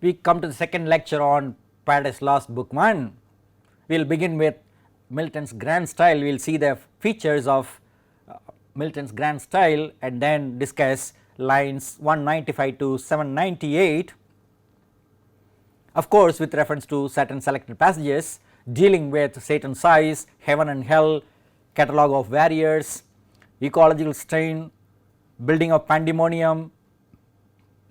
we come to the second lecture on Paradise Lost Book 1. We will begin with Milton's grand style. We will see the features of Milton's grand style and then discuss lines 195 to 798, of course with reference to certain selected passages dealing with Satan's size, heaven and hell, catalogue of warriors, ecological strain, building of Pandemonium,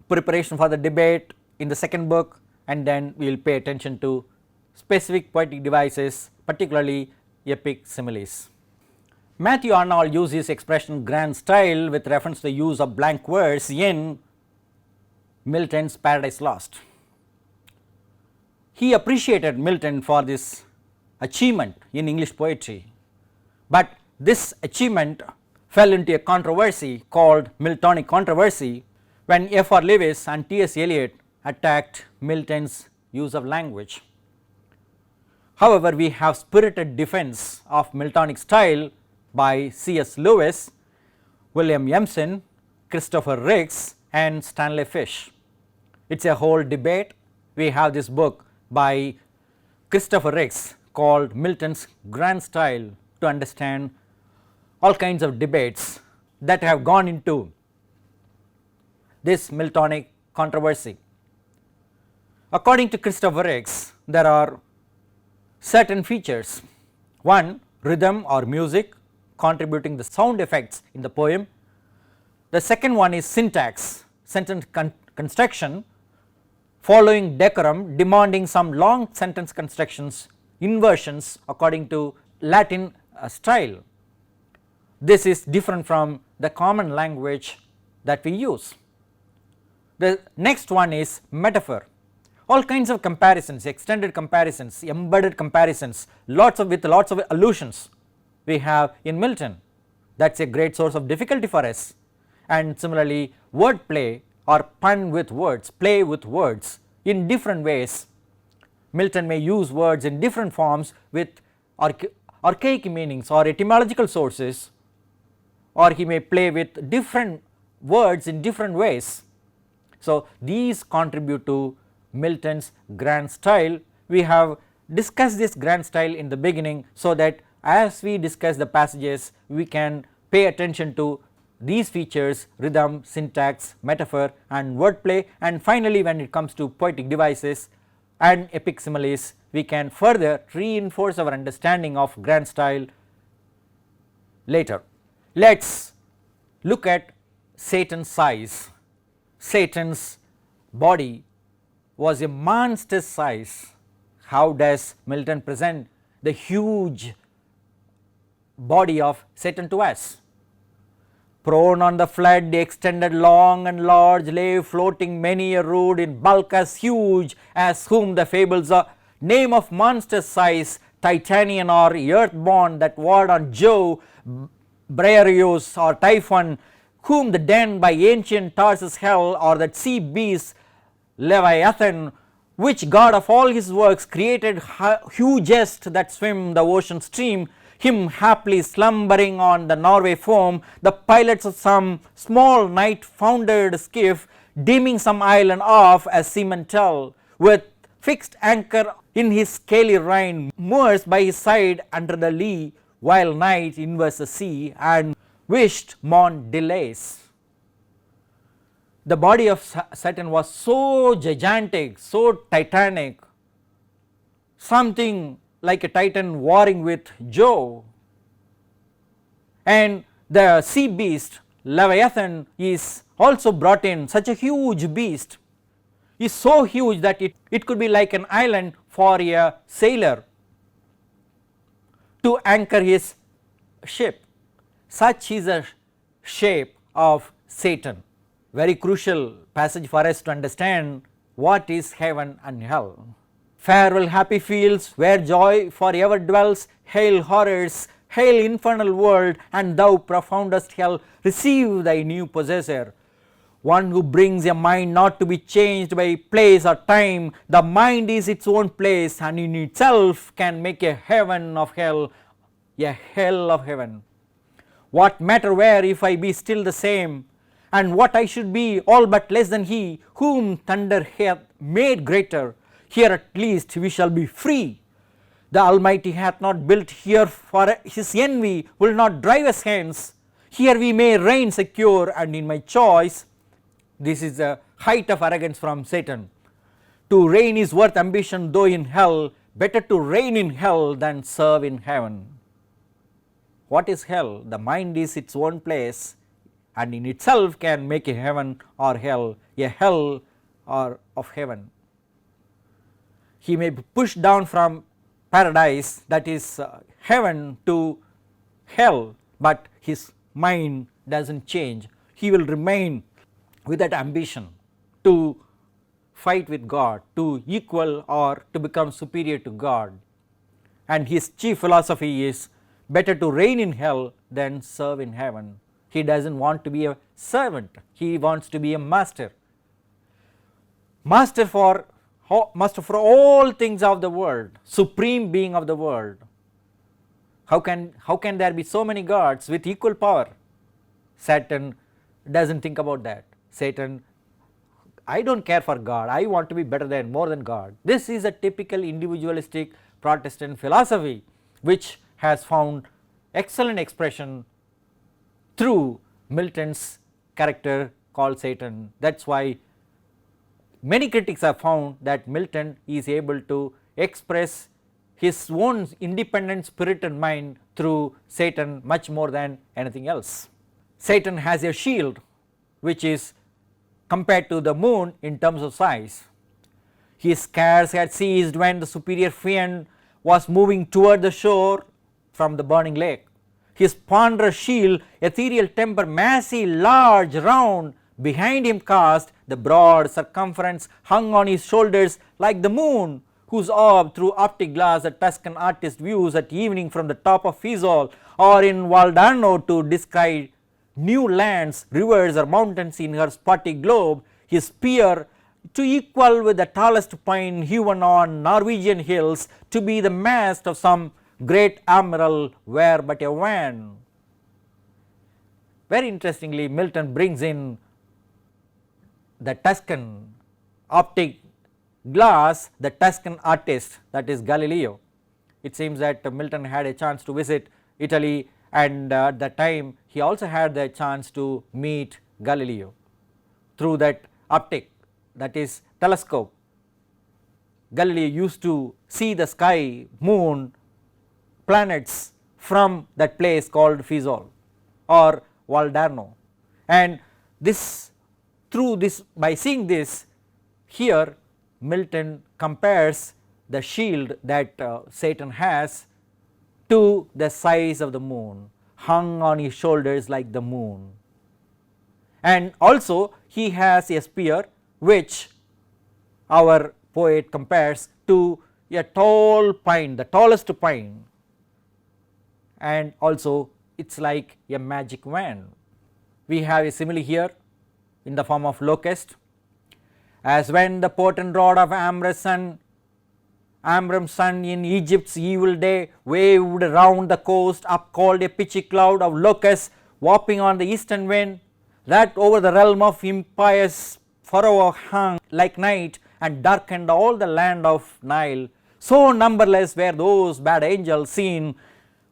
preparation for the debate in the second book, and then we will pay attention to specific poetic devices, particularly epic similes. Matthew Arnold used his expression grand style with reference to the use of blank verse in Milton's Paradise Lost. He appreciated Milton for this achievement in English poetry, but this achievement fell into a controversy called Miltonic controversy when F.R. Lewis and T.S. Eliot attacked Milton's use of language. However, we have spirited defense of Miltonic style by C.S. Lewis, William Empson, Christopher Riggs and Stanley Fish. It is a whole debate. We have this book by Christopher Riggs called Milton's Grand Style to understand all kinds of debates that have gone into this Miltonic controversy. According to Christopher Riggs, there are certain features. One, rhythm or music contributing the sound effects in the poem. The second one is syntax, sentence construction following decorum, demanding some long sentence constructions, inversions according to Latin style. This is different from the common language that we use. The next one is metaphor, all kinds of comparisons, extended comparisons, embedded comparisons, lots of allusions we have in Milton. That is a great source of difficulty for us. And similarly word play or pun with words, play with words in different ways. Milton may use words in different forms with archaic meanings or etymological sources, or he may play with different words in different ways. So, these contribute to Milton's grand style. We have discussed this grand style in the beginning, so that as we discuss the passages we can pay attention to these features: rhythm, syntax, metaphor and wordplay, and finally when it comes to poetic devices and epic similes we can further reinforce our understanding of grand style later. Let us look at Satan's size. Satan's body was a monstrous size. How does Milton present the huge body of Satan to us? Prone on the flood, extended long and large, lay floating many a rood in bulk as huge as whom the fables are. Name of monstrous size, Titanian or earthborn, that ward on Jove, Briareus or Typhon, whom the den by ancient Tarsus hell, or that sea beast Leviathan, which god of all his works created hugest that swim the ocean stream, him haply slumbering on the Norway foam, the pilots of some small night foundered skiff, deeming some island off as seamen tell, with fixed anchor in his scaly rind, moors by his side under the lee, while night invers the sea and wished morn delays. The body of Satan was so gigantic, so titanic, something like a titan warring with Jove. And the sea beast Leviathan is also brought in. Such a huge beast is so huge that it could be like an island for a sailor to anchor his ship. Such is the shape of Satan. Very crucial passage for us to understand what is heaven and hell. Farewell happy fields where joy forever dwells, hail horrors, hail infernal world, and thou profoundest hell, receive thy new possessor. One who brings a mind not to be changed by place or time. The mind is its own place, and in itself can make a heaven of hell, a hell of heaven. What matter where if I be still the same? and what I should be all but less than he whom thunder hath made greater. Here at least we shall be free. The Almighty hath not built here for his envy, will not drive us hence. Here we may reign secure, and in my choice, this is the height of arrogance from Satan. To reign is worth ambition, though in hell, better to reign in hell than serve in heaven. What is hell? The mind is its own place, and in itself can make a heaven or hell, a hell or of heaven. He may be pushed down from paradise, that is heaven, to hell, but his mind does not change. He will remain with that ambition to fight with God, to equal or to become superior to God, and his chief philosophy is better to reign in hell than serve in heaven. He does not want to be a servant, he wants to be a master. Master for all things of the world, supreme being of the world. How can there be so many gods with equal power? Satan does not think about that. Satan, I do not care for God, I want to be better than, more than God. This is a typical individualistic Protestant philosophy which has found excellent expression through Milton's character called Satan. That is why many critics have found that Milton is able to express his own independent spirit and mind through Satan much more than anything else. Satan has a shield which is compared to the moon in terms of size. His scarce had ceased when the superior fiend was moving toward the shore from the burning lake. His ponderous shield, ethereal temper, massy, large, round, behind him cast, the broad circumference hung on his shoulders like the moon, whose orb through optic glass a Tuscan artist views at evening from the top of Fiesole, or in Valdarno to descry new lands, rivers or mountains in her spotty globe. His spear to equal with the tallest pine hewn on Norwegian hills, to be the mast of some great admiral were but a van. Very interestingly, Milton brings in the Tuscan optic glass, the Tuscan artist, that is Galileo. It seems that Milton had a chance to visit Italy, and at that time he also had the chance to meet Galileo through that optic, that is telescope. Galileo used to see the sky, moon, planets from that place called Fiesole or Valdarno, and this, through this, by seeing this, here Milton compares the shield that Satan has to the size of the moon, hung on his shoulders like the moon, and also he has a spear which our poet compares to a tall pine, the tallest pine, and also it is like a magic wand. We have a simile here in the form of locust. As when the potent rod of Amram's son in Egypt's evil day waved round the coast, up called a pitchy cloud of locusts warping on the eastern wind, that over the realm of impious Pharaoh hung like night and darkened all the land of Nile, so numberless were those bad angels seen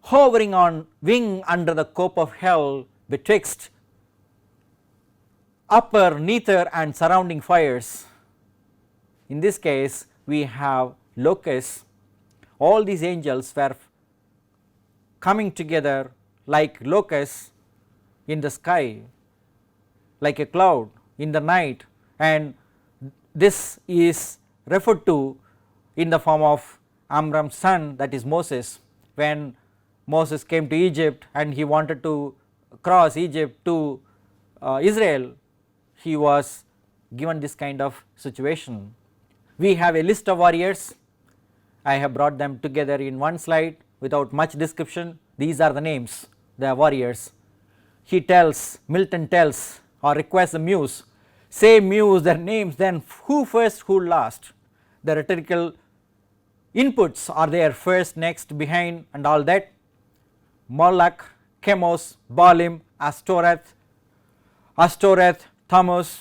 hovering on wing under the cope of hell, betwixt upper, nether and surrounding fires. In this case we have locusts. All these angels were coming together like locusts in the sky, like a cloud in the night, and this is referred to in the form of Amram's son, that is Moses. When Moses came to Egypt and he wanted to cross Egypt to Israel, he was given this kind of situation. We have a list of warriors. I have brought them together in one slide without much description. These are the names, the warriors. He tells, Milton tells or requests the muse, say muse their names, then who first, who last. The rhetorical inputs are there, first, next, behind and all that. Moloch, Chemos, Baalim, Astoreth, Astoreth, Tammuz,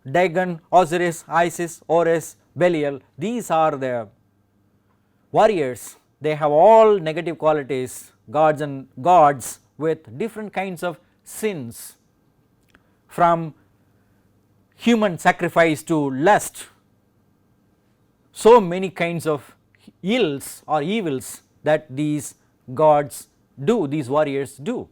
Dagon, Osiris, Isis, Horus, Belial, these are the warriors. They have all negative qualities, gods and gods with different kinds of sins, from human sacrifice to lust, so many kinds of ills or evils that these gods do, these warriors do.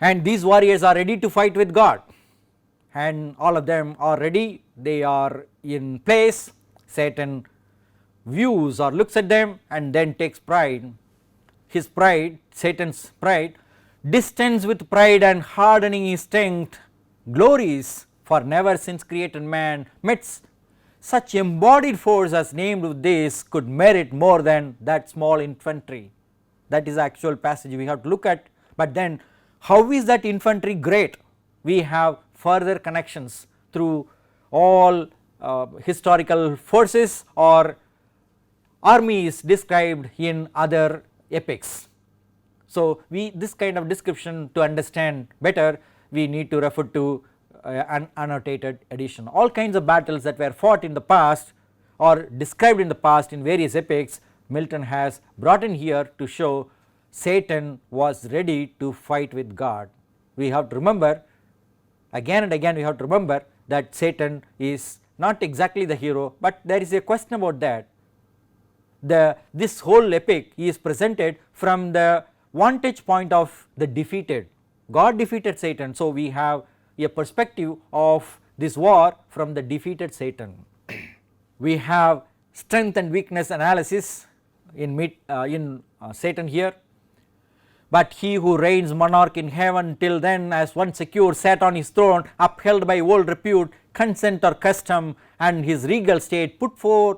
And these warriors are ready to fight with God, and all of them are ready, they are in place. Satan views or looks at them and then takes pride. His pride, Satan's pride, distends with pride and hardening his strength, glories, for never since created man met such embodied force as named with this could merit more than that small infantry. That is the actual passage we have to look at. But then how is that infantry great? We have further connections through all historical forces or armies described in other epics. So, this kind of description, to understand better, we need to refer to an annotated edition. All kinds of battles that were fought in the past or described in the past in various epics, Milton has brought in here to show Satan was ready to fight with God. We have to remember, again and again we have to remember, that Satan is not exactly the hero, but there is a question about that. This whole epic is presented from the vantage point of the defeated. God defeated Satan, so we have a perspective of this war from the defeated Satan. We have strength and weakness analysis in Satan here. But he who reigns monarch in heaven till then, as one secure, sat on his throne, upheld by old repute, consent or custom, and his regal state put forth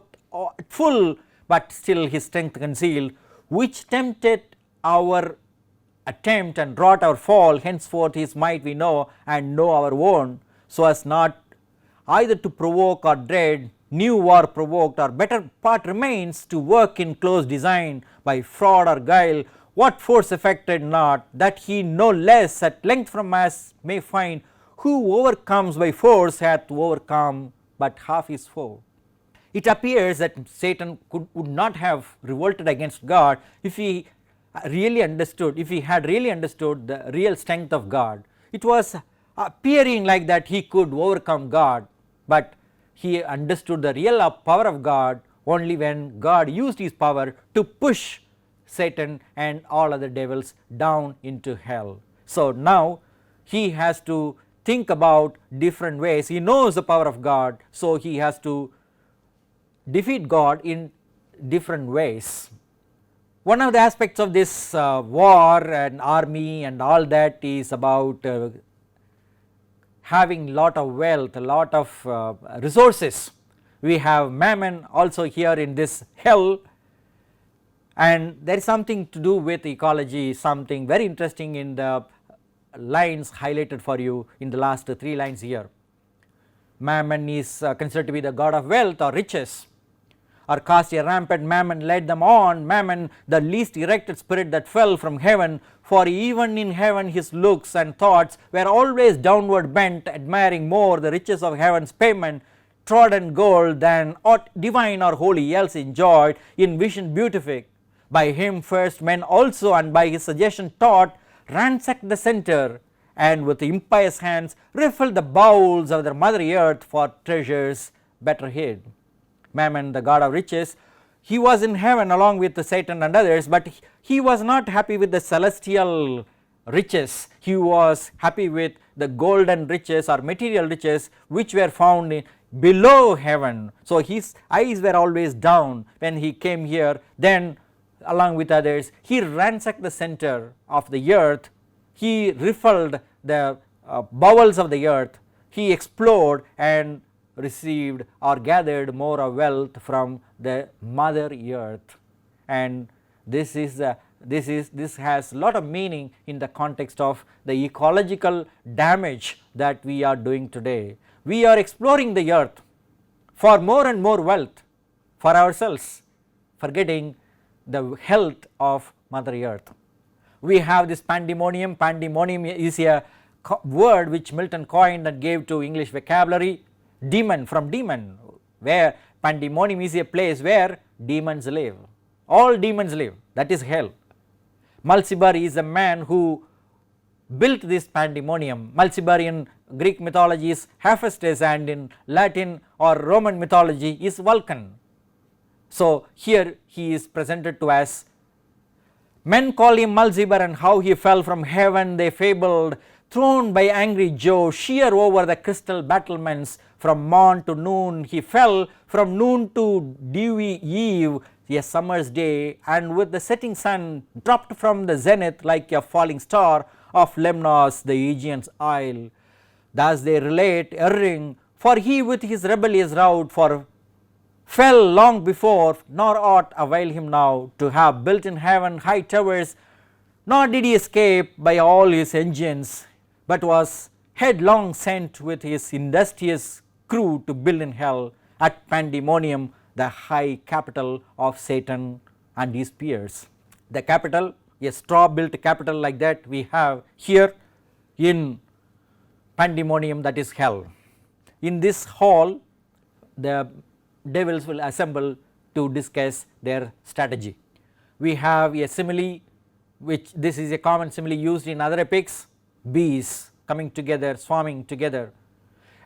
full, but still his strength concealed, which tempted our attempt and wrought our fall. Henceforth his might we know and know our own, so as not either to provoke or dread new war provoked, or better part remains to work in close design by fraud or guile. What force effected not, that he no less at length from us may find, who overcomes by force hath overcome but half his foe. It appears that Satan would not have revolted against God if he really understood, if he had really understood the real strength of God. It was appearing like that he could overcome God, but he understood the real power of God only when God used his power to push Satan and all other devils down into hell. So now he has to think about different ways. He knows the power of God, so he has to defeat God in different ways. One of the aspects of this war and army and all that is about having lot of wealth, a lot of resources. We have mammon also here in this hell, and there is something to do with ecology, something very interesting in the lines highlighted for you in the last 3 lines here. Mammon is considered to be the god of wealth or riches, or cast a rampant mammon led them on. Mammon, the least erected spirit that fell from heaven, for even in heaven his looks and thoughts were always downward bent, admiring more the riches of heaven's payment, trodden gold, than aught divine or holy else enjoyed in vision beatific. By him first men also, and by his suggestion taught, ransacked the centre, and with impious hands rifled the bowels of their mother earth for treasures better hid. Mammon, the god of riches, he was in heaven along with Satan and others, but he was not happy with the celestial riches. He was happy with the golden riches or material riches which were found in below heaven. So his eyes were always down when he came here. Then along with others he ransacked the center of the earth, he rifled the bowels of the earth, he explored and received or gathered more of wealth from the mother earth. And this has a lot of meaning in the context of the ecological damage that we are doing today. We are exploring the earth for more and more wealth for ourselves, forgetting the health of mother earth. we have this pandemonium. Pandemonium is a word which Milton coined and gave to English vocabulary. Demon, from demon, where pandemonium is a place where demons live, all demons live, that is hell. Mulciber is a man who built this pandemonium. Mulciber in Greek mythology is Hephaestus, and in Latin or Roman mythology is Vulcan. So here he is presented to as, men call him Mulciber, and how he fell from heaven they fabled, thrown by angry Jove sheer over the crystal battlements. From morn to noon he fell, from noon to dewy eve, a summer's day, and with the setting sun dropped from the zenith like a falling star of Lemnos the Aegean's isle. Thus they relate erring, for he with his rebellious rout for fell long before, nor aught avail him now to have built in heaven high towers, nor did he escape by all his engines, but was headlong sent with his industrious crew to build in hell at Pandemonium, the high capital of Satan and his peers. The capital, a straw built capital like that we have here in Pandemonium, that is hell. In this hall the devils will assemble to discuss their strategy. We have a simile, which this is a common simile used in other epics, bees coming together, swarming together.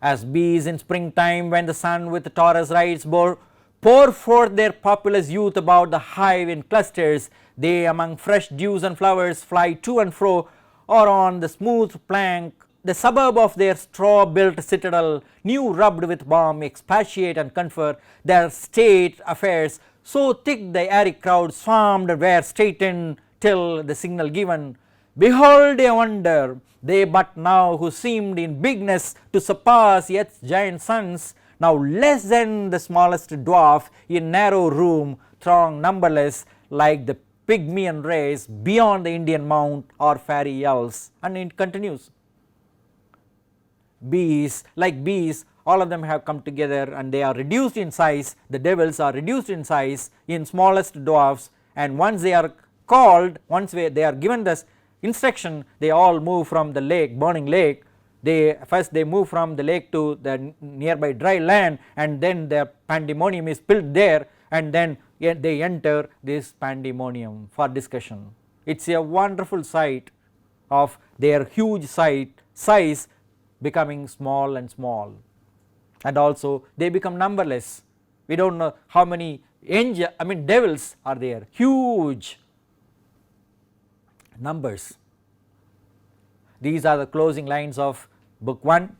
As bees in springtime, when the sun with Taurus rides pour forth their populous youth about the hive in clusters, they among fresh dews and flowers fly to and fro, or on the smooth plank, the suburb of their straw built citadel, new rubbed with balm, expatiate and confer their state affairs. So thick the airy crowd swarmed were straitened till the signal given. Behold a wonder, they but now who seemed in bigness to surpass yet giant sons, now less than the smallest dwarf in narrow room, throng numberless like the Pygmean race beyond the Indian mount or fairy elves. And it continues. Bees, like bees, all of them have come together and they are reduced in size. The devils are reduced in size in smallest dwarfs, and once they are called, once they are given this instruction, they all move from the lake, burning lake. First they move from the lake to the nearby dry land, and then the pandemonium is built there, and then they enter this pandemonium for discussion. It is a wonderful sight of their huge size becoming small and small, and also they become numberless. We do not know how many devils are there, huge numbers. These are the closing lines of book 1.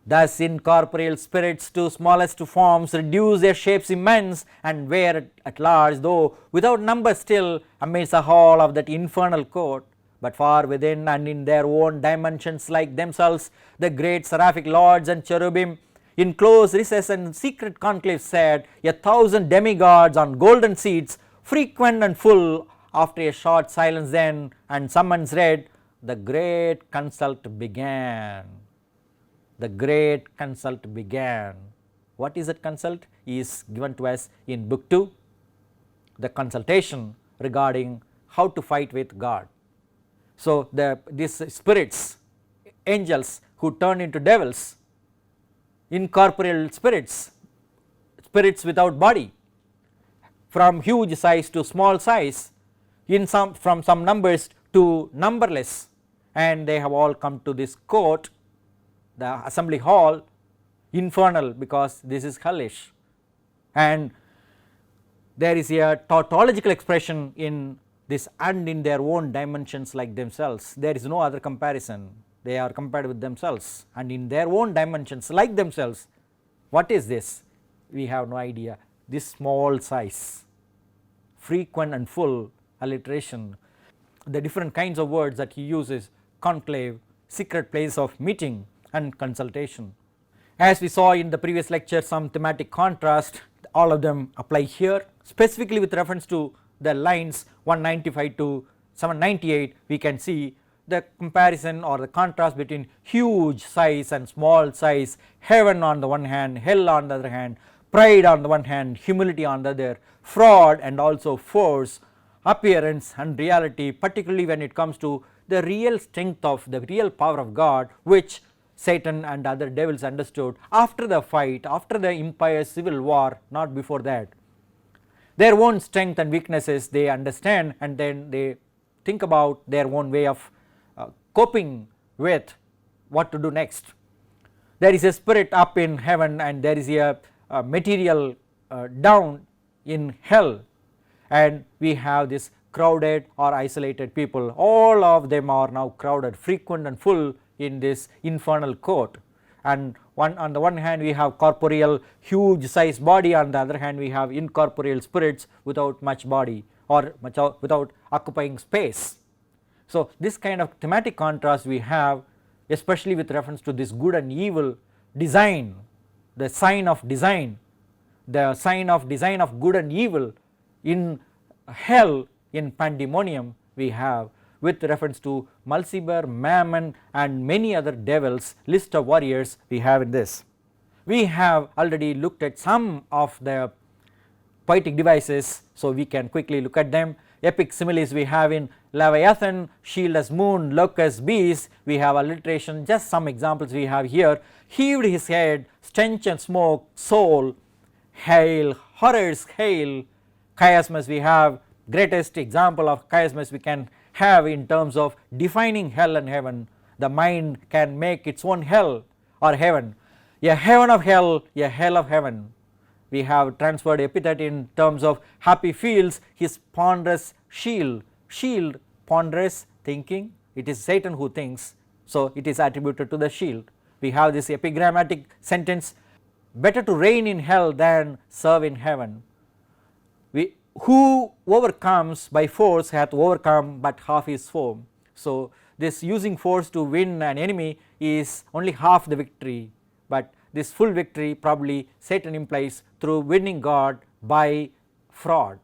Thus incorporeal spirits to smallest forms reduce their shapes immense, and were at large, though without number still, amidst the hall of that infernal court. But far within and in their own dimensions like themselves, the great seraphic lords and cherubim in close recess and secret conclave sat, 1,000 demigods on golden seats, frequent and full. After a short silence then, and summons read, the great consult began. The great consult began. What is that consult? Is given to us in book 2, the consultation regarding how to fight with God. So these spirits, angels who turn into devils, incorporeal spirits, spirits without body, from huge size to small size, from some numbers to numberless, and they have all come to this court, the assembly hall, infernal, because this is hellish, and there is a tautological expression in this, and in their own dimensions like themselves. There is no other comparison, they are compared with themselves, and in their own dimensions like themselves. What is this? We have no idea. This small size, frequent and full, alliteration, the different kinds of words that he uses, conclave, secret place of meeting, and consultation. As we saw in the previous lecture, some thematic contrast, all of them apply here, specifically with reference to the lines 195 to 798. We can see the comparison or the contrast between huge size and small size, heaven on the one hand, hell on the other hand, pride on the one hand, humility on the other, fraud and also force, appearance and reality, particularly when it comes to the real strength of the real power of God, which Satan and other devils understood after the fight, after the impious civil war, not before that. Their own strength and weaknesses they understand, and then they think about their own way of coping with what to do next. There is a spirit up in heaven and there is a material down in hell, and we have this crowded or isolated people. All of them are now crowded, frequent and full in this infernal court, and on the one hand we have corporeal huge size body, on the other hand we have incorporeal spirits without much body or without occupying space. So this kind of thematic contrast we have, especially with reference to this good and evil design, the sign of design of good and evil in hell in Pandemonium we have, with reference to Mulciber, Mammon and many other devils, list of warriors we have in this. We have already looked at some of the poetic devices, so we can quickly look at them. Epic similes we have in Leviathan, shield as moon, locust, beast, we have alliteration, just some examples we have here. Heaved his head, stench and smoke, soul, hail, horrors, hail, chiasmus we have, greatest example of chiasmus we can have in terms of defining hell and heaven. The mind can make its own hell or heaven, a heaven of hell, a hell of heaven. We have transferred epithet in terms of happy fields, his ponderous shield, ponderous thinking, it is Satan who thinks, so it is attributed to the shield. We have this epigrammatic sentence, better to reign in hell than serve in heaven. Who overcomes by force hath overcome but half his foe. So this using force to win an enemy is only half the victory, but this full victory probably Satan implies through winning God by fraud.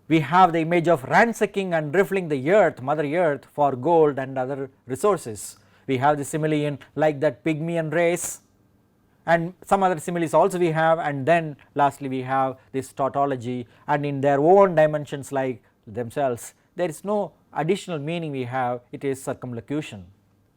We have the image of ransacking and riffling the earth, mother earth, for gold and other resources. We have the simile in like that Pygmalion race, and some other similes also we have, and then lastly we have this tautology, and in their own dimensions like themselves there is no additional meaning we have, it is circumlocution.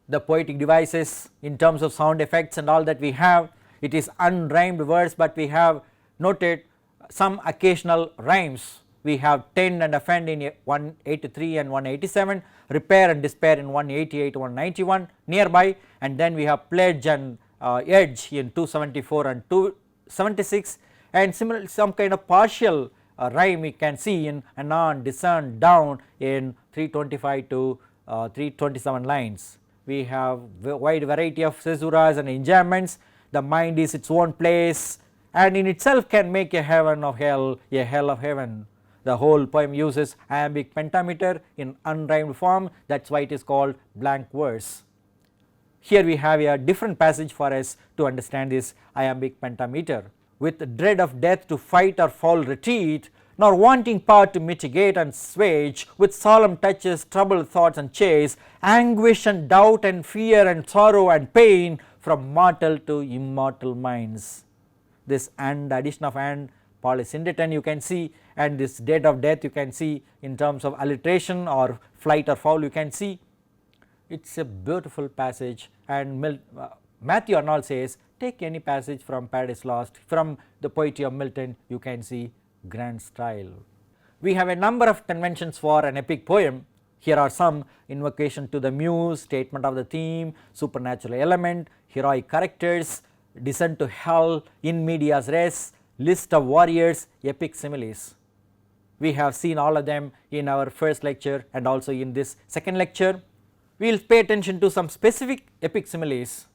The poetic devices in terms of sound effects and all that we have, it is unrhymed verse, but we have noted some occasional rhymes. We have tend and offend in 183 and 187, repair and despair in 188 191 nearby, and then we have pledge and edge in 274 and 276, and similar some kind of partial rhyme we can see in anon, discern, down in 325 to 327 lines. We have wide variety of caesuras and enjambments. The mind is its own place and in itself can make a heaven of hell, a hell of heaven. The whole poem uses iambic pentameter in unrhymed form, that is why it is called blank verse. Here we have a different passage for us to understand this iambic pentameter. With dread of death to fight or fall retreat, nor wanting power to mitigate and assuage, with solemn touches, troubled thoughts and chase, anguish and doubt and fear and sorrow and pain, from mortal to immortal minds. This and, the addition of and, Paul is indebted you can see, and this dread of death you can see in terms of alliteration or flight or fall you can see. It is a beautiful passage, and Matthew Arnold says take any passage from Paradise Lost, from the poetry of Milton, you can see grand style. We have a number of conventions for an epic poem. Here are some: invocation to the muse, statement of the theme, supernatural element, heroic characters, descent to hell, in medias res, list of warriors, epic similes. We have seen all of them in our first lecture and also in this second lecture. We will pay attention to some specific epic similes.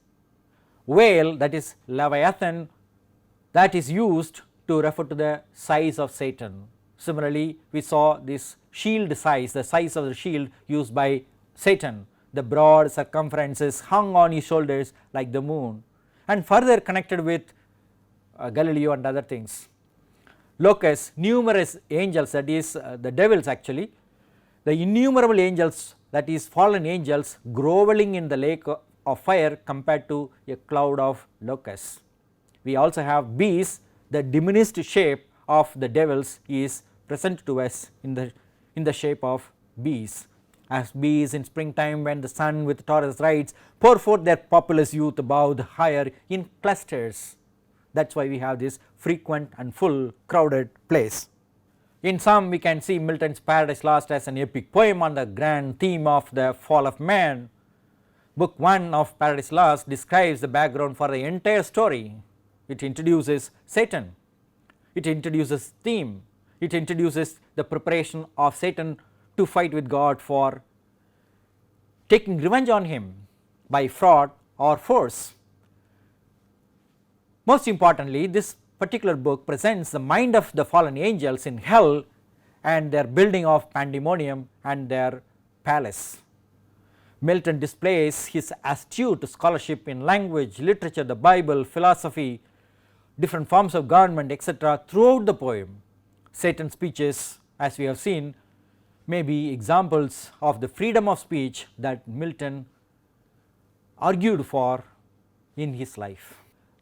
Whale, that is Leviathan, that is used to refer to the size of Satan. Similarly, we saw this shield size, the size of the shield used by Satan, the broad circumferences hung on his shoulders like the moon, and further connected with Galileo and other things. Locust, numerous angels, that is the devils actually, the innumerable angels, that is fallen angels, groveling in the lake of fire compared to a cloud of locusts. We also have beasts, the diminished shape of the devils is presented to us in the shape of bees. As bees in springtime, when the sun with Taurus rides pour forth their populous youth above the higher in clusters. That is why we have this frequent and full crowded place. In sum, we can see Milton's Paradise Lost as an epic poem on the grand theme of the fall of man. Book 1 of Paradise Lost describes the background for the entire story. It introduces Satan, it introduces theme, it introduces the preparation of Satan to fight with God for taking revenge on him by fraud or force. Most importantly, this particular book presents the mind of the fallen angels in hell and their building of Pandemonium and their palace. Milton displays his astute scholarship in language, literature, the Bible, philosophy, different forms of government, etc. throughout the poem. Satan's speeches, as we have seen, may be examples of the freedom of speech that Milton argued for in his life.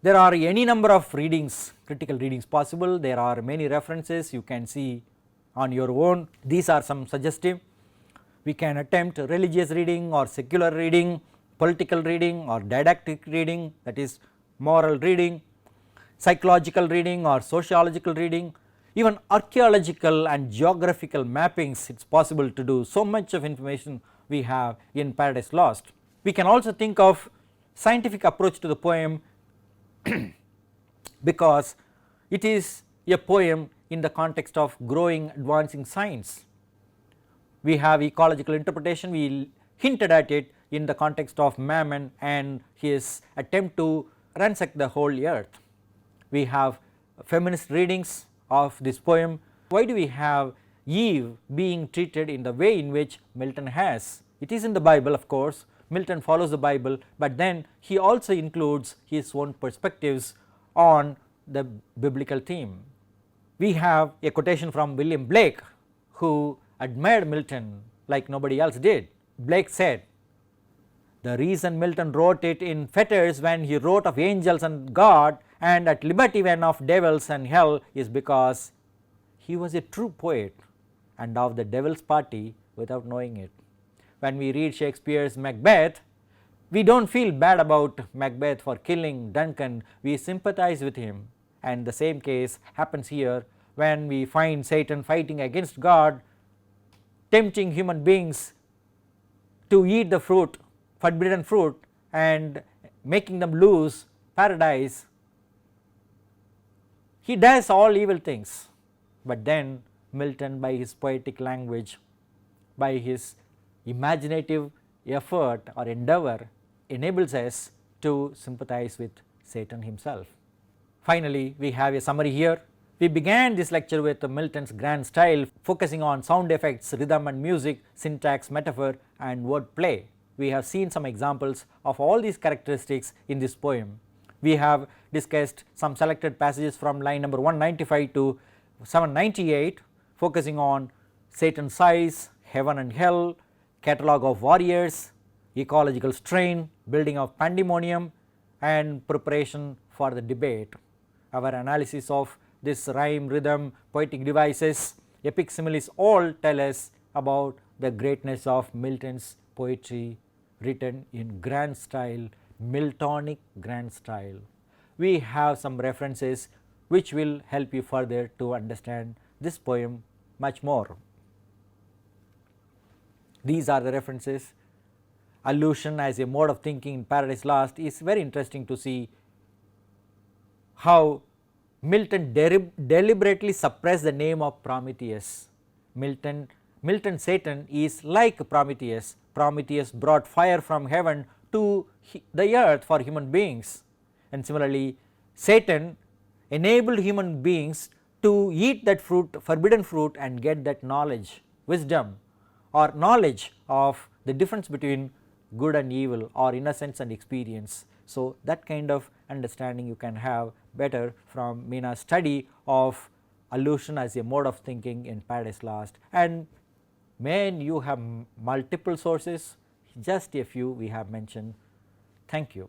There are any number of readings, critical readings possible. There are many references you can see on your own. These are some suggestive. We can attempt religious reading or secular reading, political reading or didactic reading, that is moral reading, psychological reading or sociological reading, even archaeological and geographical mappings. It is possible to do. So much of information we have in Paradise Lost. We can also think of scientific approach to the poem because it is a poem in the context of growing, advancing science. We have ecological interpretation, we hinted at it in the context of Mammon and his attempt to ransack the whole earth. We have feminist readings of this poem. Why do we have Eve being treated in the way in which Milton has? It is in the Bible, of course. Milton follows the Bible, but then he also includes his own perspectives on the biblical theme. We have a quotation from William Blake, who admired Milton like nobody else did. Blake said, "The reason Milton wrote it in fetters when he wrote of angels and God, and at liberty when of devils and hell, is because he was a true poet and of the devil's party without knowing it." When we read Shakespeare's Macbeth, we do not feel bad about Macbeth for killing Duncan, we sympathize with him, and the same case happens here when we find Satan fighting against God, tempting human beings to eat the fruit, forbidden fruit, and making them lose paradise. He does all evil things, but then Milton, by his poetic language, by his imaginative effort or endeavor, enables us to sympathize with Satan himself. Finally, we have a summary here. We began this lecture with Milton's grand style, focusing on sound effects, rhythm and music, syntax, metaphor and word play. We have seen some examples of all these characteristics in this poem. We have discussed some selected passages from line number 195 to 798, focusing on Satan's size, heaven and hell, catalogue of warriors, ecological strain, building of Pandemonium and preparation for the debate. Our analysis of this rhyme, rhythm, poetic devices, epic similes all tell us about the greatness of Milton's poetry written in grand style, Miltonic grand style. We have some references which will help you further to understand this poem much more. These are the references. Allusion as a mode of thinking in Paradise Lost is very interesting to see how Milton deliberately suppressed the name of Prometheus. Milton's Satan is like Prometheus. Prometheus brought fire from heaven to the earth for human beings, and similarly Satan enabled human beings to eat that fruit, forbidden fruit, and get that knowledge, wisdom or knowledge of the difference between good and evil or innocence and experience. So, that kind of understanding you can have better from Mina's study of allusion as a mode of thinking in Paradise Lost, and when you have multiple sources, just a few we have mentioned. Thank you.